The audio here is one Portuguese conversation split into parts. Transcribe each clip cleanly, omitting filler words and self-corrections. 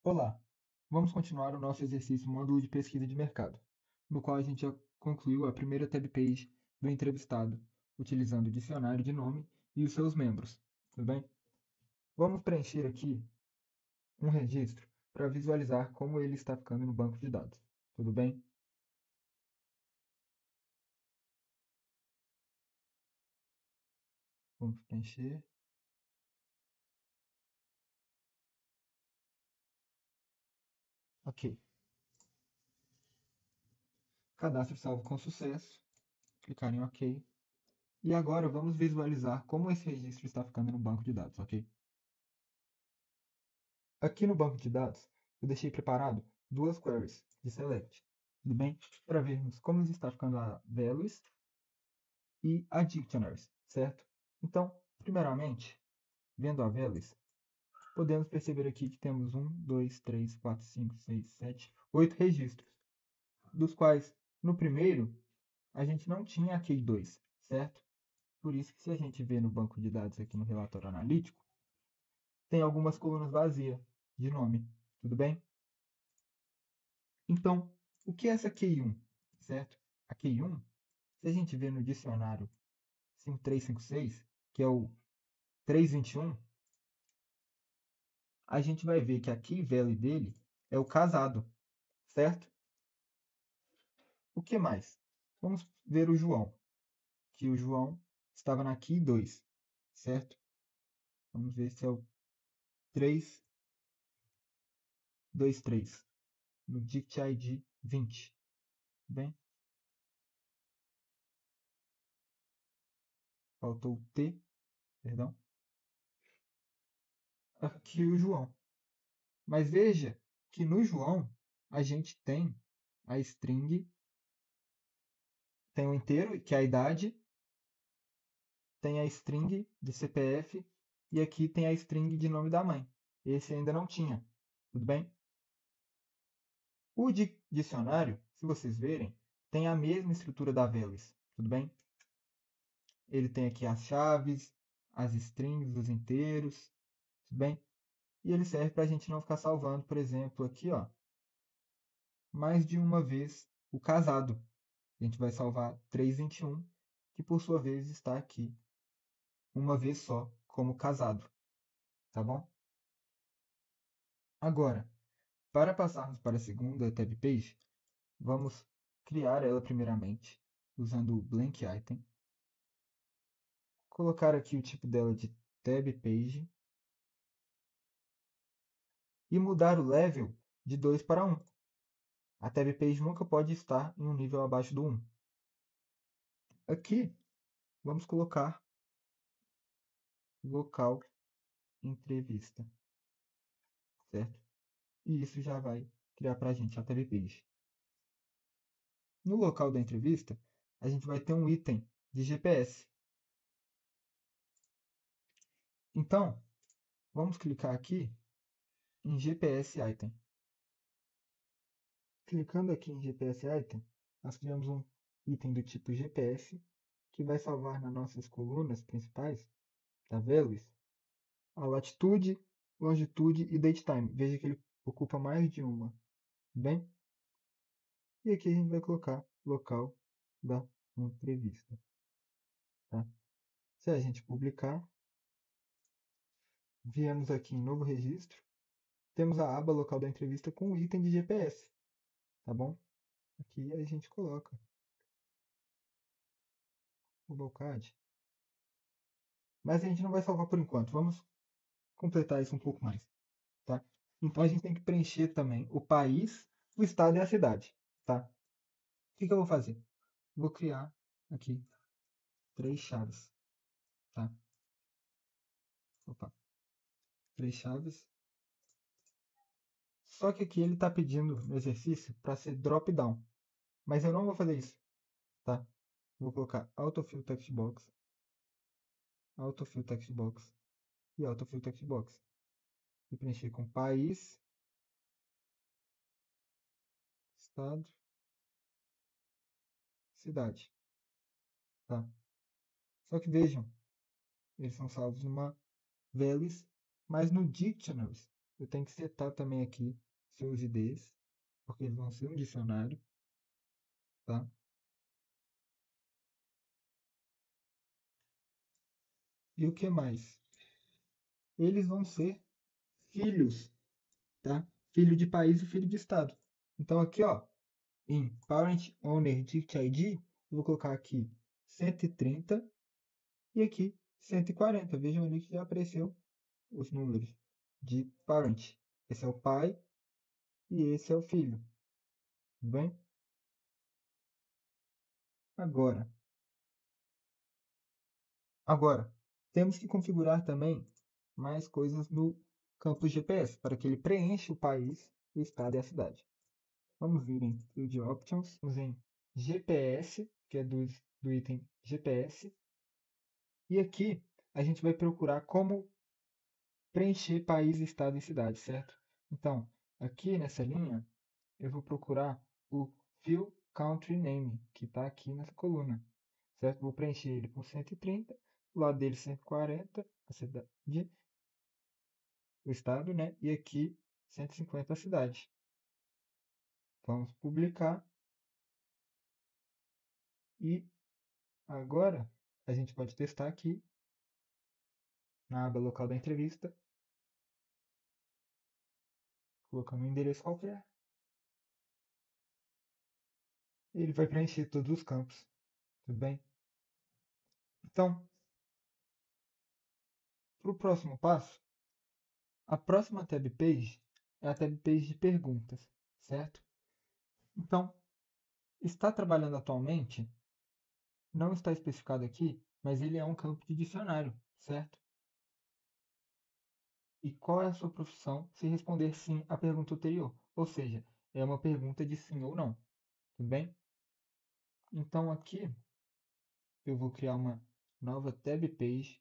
Olá, vamos continuar o nosso exercício módulo de pesquisa de mercado, no qual a gente já concluiu a primeira tab page do entrevistado, utilizando o dicionário de nome e os seus membros, tudo bem? Vamos preencher aqui um registro para visualizar como ele está ficando no banco de dados, tudo bem? Vamos preencher. Ok. Cadastro salvo com sucesso. Clicar em OK. E agora vamos visualizar como esse registro está ficando no banco de dados, ok? Aqui no banco de dados, eu deixei preparado duas queries de select, tudo bem? Para vermos como está ficando a values e a dictionaries, certo? Então, primeiramente, vendo a values, podemos perceber aqui que temos 8 registros, dos quais no primeiro a gente não tinha a key 2, certo? Por isso que se a gente vê no banco de dados aqui no relatório analítico, tem algumas colunas vazias de nome, tudo bem? Então, o que é essa QI1, certo? A QI1, se a gente vê no dicionário 5356, que é o 321, a gente vai ver que a key value dele é o casado, certo? O que mais? Vamos ver o João, que o João estava na key 2, certo? Vamos ver se é o 323, no Dict ID 20, bem? Faltou o T, perdão. Aqui o João. Mas veja que no João a gente tem a string, tem o inteiro, que é a idade, tem a string de CPF e aqui tem a string de nome da mãe. Esse ainda não tinha, tudo bem? O dicionário, se vocês verem, tem a mesma estrutura da Velis, tudo bem? Ele tem aqui as chaves, as strings, os inteiros, tudo bem? E ele serve para a gente não ficar salvando, por exemplo, aqui, ó, mais de uma vez o casado. A gente vai salvar 321, que por sua vez está aqui uma vez só como casado, tá bom? Agora, para passarmos para a segunda tab page, vamos criar ela primeiramente usando o blank item, colocar aqui o tipo dela de tab page e mudar o level de 2 para 1. A tab page nunca pode estar em um nível abaixo do 1. Aqui, vamos colocar local entrevista, certo? E isso já vai criar para a gente a tab page. No local da entrevista, a gente vai ter um item de GPS. Então, vamos clicar aqui em GPS Item. Clicando aqui em GPS Item, nós criamos um item do tipo GPS que vai salvar nas nossas colunas principais da Values a latitude, longitude e date time. Veja que ele ocupa mais de uma, bem? E aqui a gente vai colocar local da entrevista. Tá? Se a gente publicar, viemos aqui em novo registro, temos a aba local da entrevista com o item de GPS, tá bom? Aqui a gente coloca o locad. Mas a gente não vai salvar por enquanto. Vamos completar isso um pouco mais, tá? Então a gente tem que preencher também o país, o estado e a cidade, tá? O que eu vou fazer? Vou criar aqui 3 chaves, tá? Opa, 3 chaves. Só que aqui ele está pedindo no exercício para ser drop down, mas eu não vou fazer isso, tá? Vou colocar autofill text box, autofill text box e autofill text box e preencher com país, estado, cidade, tá? Só que vejam, eles são salvos numa values, mas no dictionaries eu tenho que setar também aqui seus IDs, porque eles vão ser um dicionário, tá? E o que mais? Eles vão ser filhos, tá? Filho de país e filho de estado. Então aqui, ó, em Parent Owner Dict ID, eu vou colocar aqui 130 e aqui 140. Vejam ali que já apareceu os números de parent. Esse é o pai e esse é o filho. Tudo bem? Agora, agora, temos que configurar também mais coisas no campo GPS para que ele preencha o país, o estado e a cidade. Vamos vir em Field Options, vamos em GPS, que é do item GPS, e aqui a gente vai procurar como preencher país, estado e cidade, certo? Então, aqui nessa linha, eu vou procurar o Fill Country Name, que está aqui nessa coluna, certo? Vou preencher ele com 130, do lado dele 140, a cidade, o estado, né? E aqui 150 a cidade. Vamos publicar e agora a gente pode testar aqui na aba local da entrevista, colocando um endereço qualquer. Ele vai preencher todos os campos, tudo bem? Então, para o próximo passo, a próxima tab page é a tab page de perguntas, certo? Então, está trabalhando atualmente, não está especificado aqui, mas ele é um campo de dicionário, certo? E qual é a sua profissão se responder sim à pergunta anterior? Ou seja, é uma pergunta de sim ou não, tudo bem? Então aqui eu vou criar uma nova tab page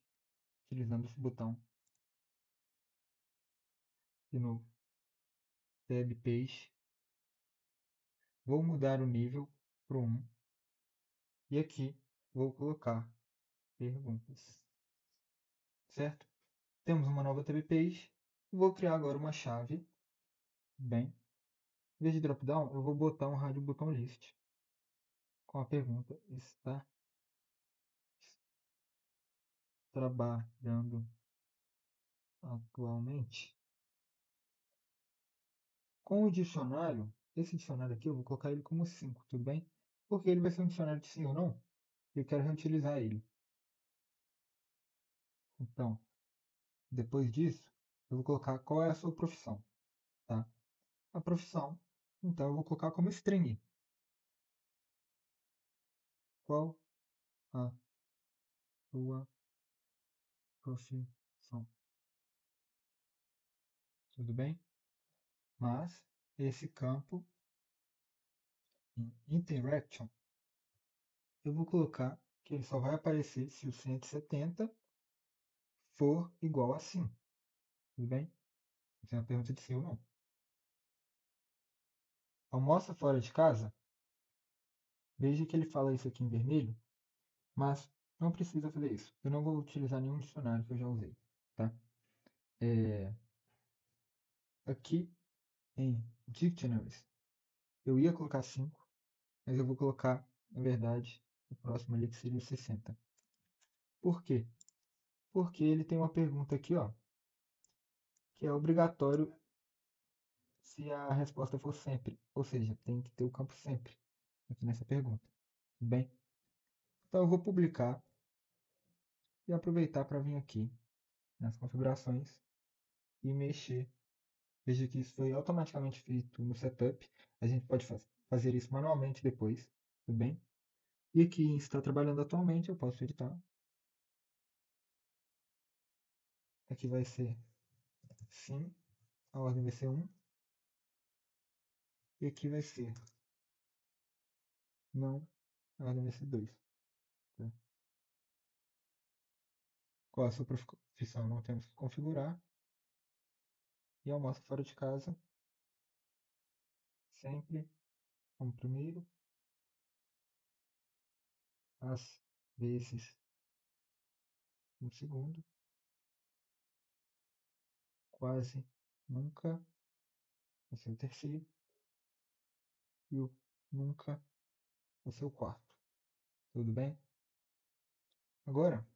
utilizando esse botão de novo, tab page. Vou mudar o nível para 1 e aqui vou colocar perguntas, certo? Temos uma nova tab page. Vou criar agora uma chave, bem. Em vez de dropdown, eu vou botar um rádio botão list com a pergunta: está trabalhando atualmente? Com o dicionário, esse dicionário aqui eu vou colocar ele como 5, tudo bem? Porque ele vai ser um dicionário de sim ou não, e eu quero reutilizar ele. Então, depois disso, eu vou colocar qual é a sua profissão, tá? A profissão, então eu vou colocar como string. Qual a sua profissão? Tudo bem? Mas esse campo em interaction, eu vou colocar que ele só vai aparecer se o 170 for igual a sim. Tudo bem? Essa é uma pergunta de sim ou não. Almoça fora de casa? Veja que ele fala isso aqui em vermelho, mas não precisa fazer isso. Eu não vou utilizar nenhum dicionário que eu já usei, tá? Aqui em Dictionaries, eu ia colocar 5, mas eu vou colocar, na verdade, o próximo ali que seria o 60. Por quê? Porque ele tem uma pergunta aqui, ó, que é obrigatório se a resposta for sempre. Ou seja, tem que ter o campo sempre aqui nessa pergunta. Tudo bem? Então eu vou publicar e aproveitar para vir aqui nas configurações e mexer. Veja que isso foi automaticamente feito no setup. A gente pode fazer isso manualmente depois. Tudo bem? E aqui em está trabalhando atualmente, eu posso editar. Aqui vai ser sim, a ordem vai ser 1. E aqui vai ser não, a ordem vai ser 2. Tá? Qual a sua profissão? Não temos que configurar. E almoço fora de casa, sempre como primeiro, às vezes no segundo, quase nunca vai ser o terceiro e o nunca vai ser o quarto. Tudo bem? Agora,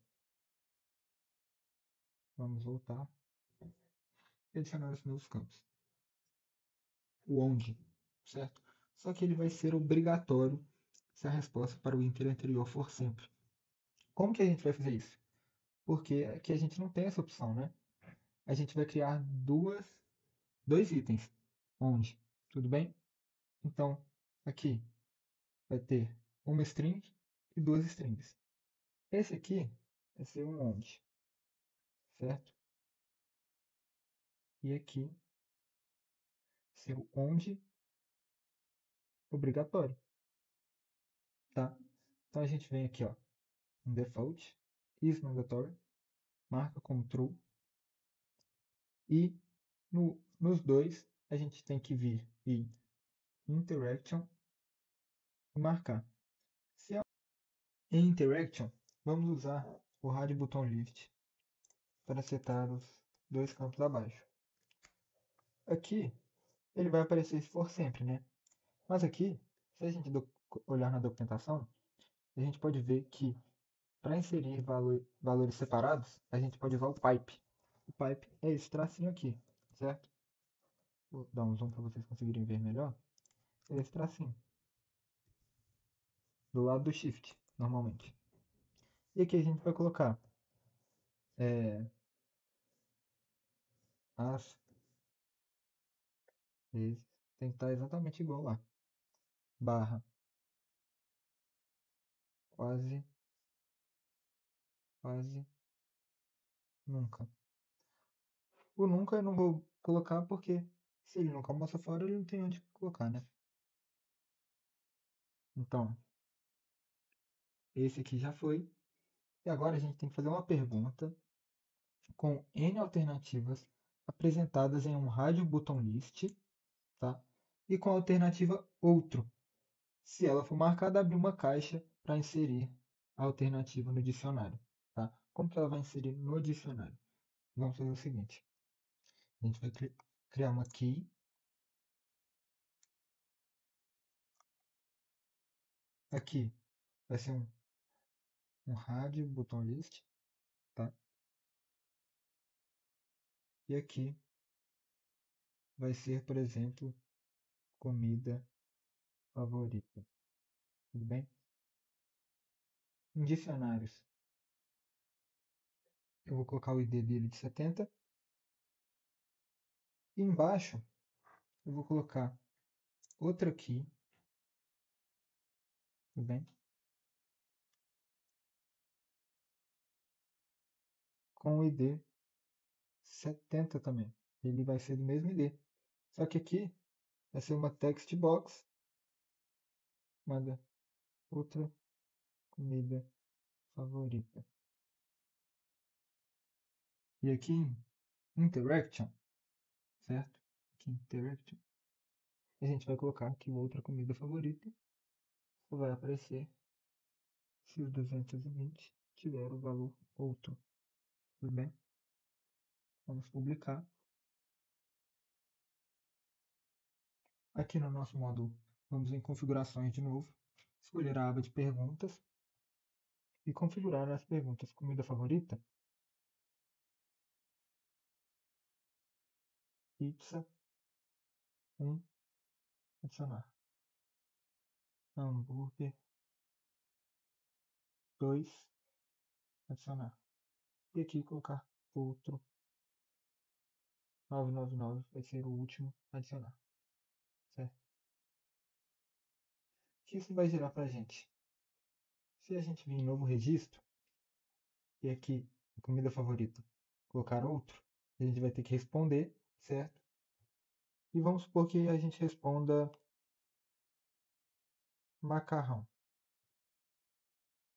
vamos voltar e adicionar os novos campos. O onde, certo? Só que ele vai ser obrigatório se a resposta para o ínter anterior for sempre. Como que a gente vai fazer isso? Porque aqui a gente não tem essa opção, né? A gente vai criar dois itens. Onde? Tudo bem? Então, aqui vai ter uma string e duas strings. Esse aqui vai ser um onde, certo? E aqui ser o onde obrigatório, tá? Então a gente vem aqui, ó, no default, is mandatory, marca como true, e nos dois a gente tem que vir em interaction e marcar. Se é em interaction, vamos usar o hard button lift para setar os dois campos abaixo. Aqui ele vai aparecer se for sempre, né? Mas aqui, se a gente olhar na documentação, a gente pode ver que para inserir valores separados, a gente pode usar o pipe. O pipe é esse tracinho aqui, certo? Vou dar um zoom para vocês conseguirem ver melhor. É esse tracinho. Do lado do shift, normalmente. E aqui a gente vai colocar as vezes. Tem que estar exatamente igual lá. Barra. Quase. Quase. Nunca. O nunca eu não vou colocar porque se ele nunca almoça fora, ele não tem onde colocar, né? Então, esse aqui já foi. E agora a gente tem que fazer uma pergunta com N alternativas apresentadas em um rádio button list, tá? E com a alternativa outro. Se ela for marcada, abrir uma caixa para inserir a alternativa no dicionário, tá? Como que ela vai inserir no dicionário? Vamos fazer o seguinte. A gente vai criar uma key. Aqui vai ser um rádio button list, tá? E aqui vai ser, por exemplo, comida favorita. Tudo bem? Em dicionários, eu vou colocar o ID dele de 70. E embaixo, eu vou colocar outra key. Tudo bem? Com o ID 70 também. Ele vai ser do mesmo ID. Só que aqui vai ser uma text box. Manda outra comida favorita. E aqui em interaction, certo? Aqui em interaction, a gente vai colocar aqui outra comida favorita. Vai aparecer se o 220 tiver o valor outro. Tudo bem? Vamos publicar. Aqui no nosso módulo, vamos em configurações de novo. Escolher a aba de perguntas e configurar as perguntas. Comida favorita? Pizza. 1. Adicionar. Hambúrguer. 2. Adicionar. E aqui colocar outro. 999 vai ser o último a adicionar. Certo? O que isso vai gerar para a gente? Se a gente vir em novo registro, e aqui, comida favorita, colocar outro, a gente vai ter que responder, certo? E vamos supor que a gente responda macarrão.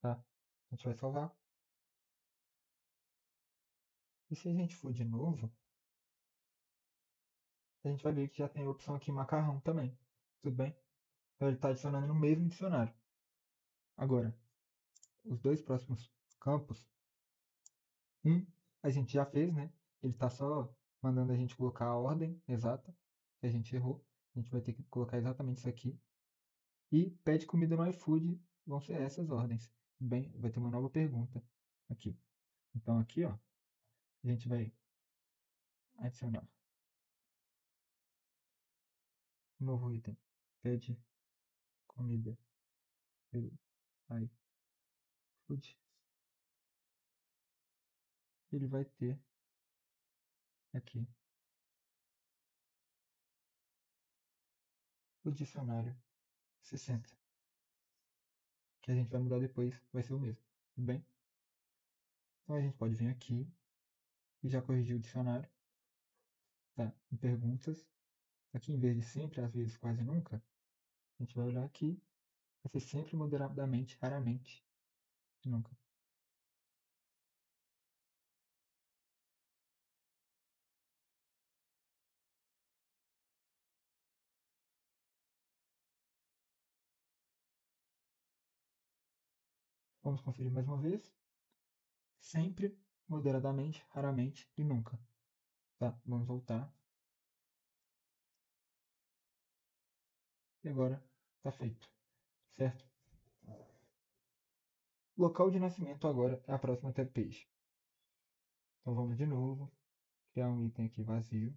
Tá? A gente vai salvar. E se a gente for de novo, a gente vai ver que já tem a opção aqui macarrão também. Tudo bem? Então ele está adicionando no mesmo dicionário. Agora, os dois próximos campos, a gente já fez, né? Ele está só mandando a gente colocar a ordem exata, que a gente errou. A gente vai ter que colocar exatamente isso aqui. E pede comida no iFood, vão ser essas ordens. Bem, vai ter uma nova pergunta aqui. Então aqui, ó, a gente vai adicionar um novo item. Pede comida pelo iFood. Ele vai ter aqui o dicionário 60, que a gente vai mudar depois, vai ser o mesmo, tudo bem? Então a gente pode vir aqui e já corrigir o dicionário, tá? Em perguntas, aqui em vez de sempre, às vezes, quase nunca, a gente vai olhar aqui, vai ser sempre, moderadamente, raramente, nunca. Vamos conferir mais uma vez. Sempre, moderadamente, raramente e nunca. Tá, vamos voltar. E agora está feito, certo? Local de nascimento agora é a próxima tab page. Então vamos de novo, criar um item aqui vazio,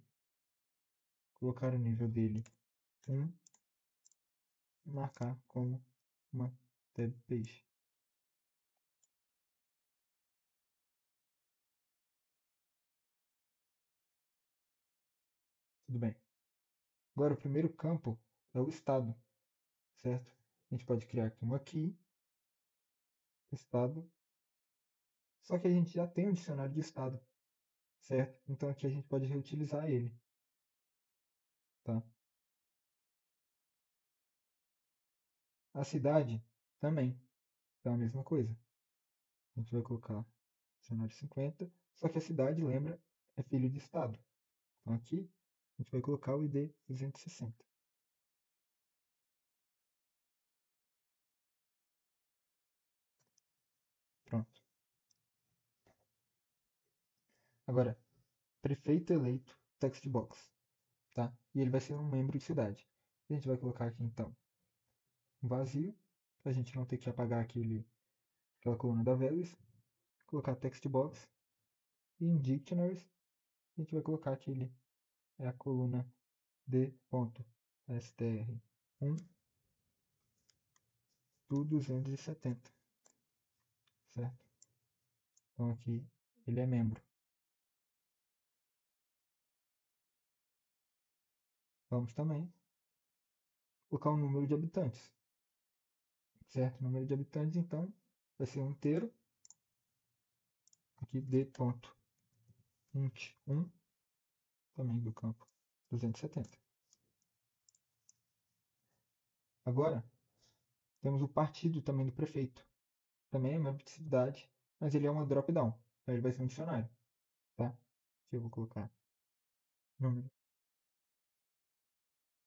colocar o nível dele 1 e marcar como uma tab page. Tudo bem. Agora o primeiro campo é o estado, certo? A gente pode criar aqui uma key, estado, só que a gente já tem um dicionário de estado, certo? Então aqui a gente pode reutilizar ele, tá? A cidade também é a mesma coisa. A gente vai colocar dicionário 50, só que a cidade, lembra, é filho de estado. Então aqui a gente vai colocar o ID 260. Pronto. Agora, prefeito eleito text box, tá? E ele vai ser um membro de cidade. A gente vai colocar aqui então um vazio, para a gente não ter que apagar aquela coluna da values, colocar text box e em dictionaries a gente vai colocar que ele é a coluna d.str1 do 270, certo? Então aqui ele é membro. Vamos também colocar o número de habitantes, certo? O número de habitantes então vai ser um inteiro, aqui d.int1, também do campo 270. Agora temos o partido também do prefeito, também é membro de cidade, mas ele é uma drop-down, então ele vai ser um dicionário, tá? Aqui eu vou colocar número de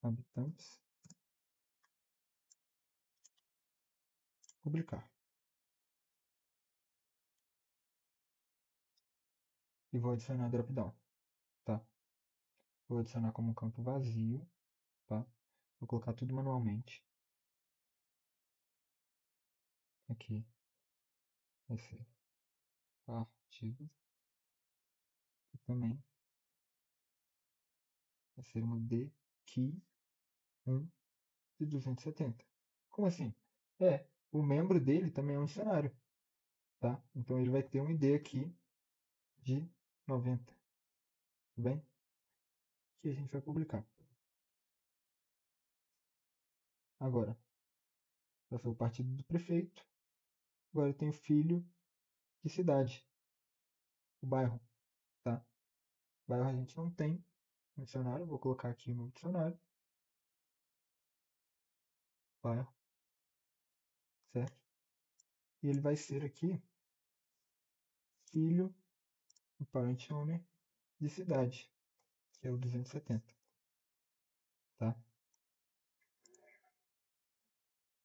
habitantes, publicar. E vou adicionar drop-down, tá? Vou adicionar como campo vazio, tá? Vou colocar tudo manualmente. Aqui vai ser partido. E também vai ser uma D key 1 de 270. Como assim? O membro dele também é um dicionário, tá? Então ele vai ter um ID aqui de 90, tudo bem? Que a gente vai publicar. Agora, vai ser o partido do prefeito. Agora eu tenho filho de cidade, o bairro, tá? Bairro a gente não tem no dicionário, vou colocar aqui no dicionário, bairro, certo? E ele vai ser aqui filho do parent owner de cidade, que é o 270, tá?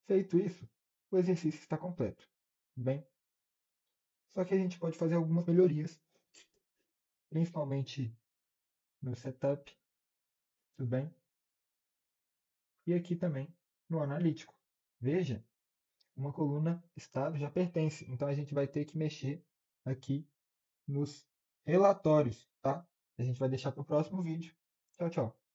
Feito isso, o exercício está completo, bem? Só que a gente pode fazer algumas melhorias, principalmente no setup, tudo bem? E aqui também no analítico. Veja, uma coluna estável já pertence, então a gente vai ter que mexer aqui nos relatórios, tá? A gente vai deixar para o próximo vídeo. Tchau, tchau.